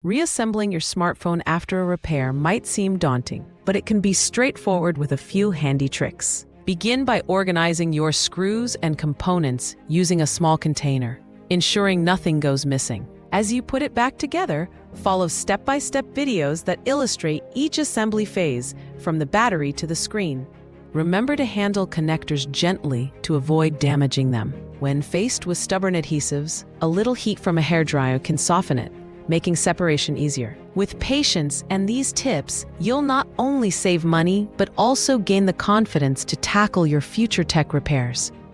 Reassembling your smartphone after a repair might seem daunting, but it can be straightforward with a few handy tricks. Begin by organizing your screws and components using a small container, ensuring nothing goes missing. As you put it back together, follow step-by-step videos that illustrate each assembly phase, from the battery to the screen. Remember to handle connectors gently to avoid damaging them. When faced with stubborn adhesives, a little heat from a hairdryer can soften it, making separation easier. With patience and these tips, you'll not only save money, but also gain the confidence to tackle your future tech repairs.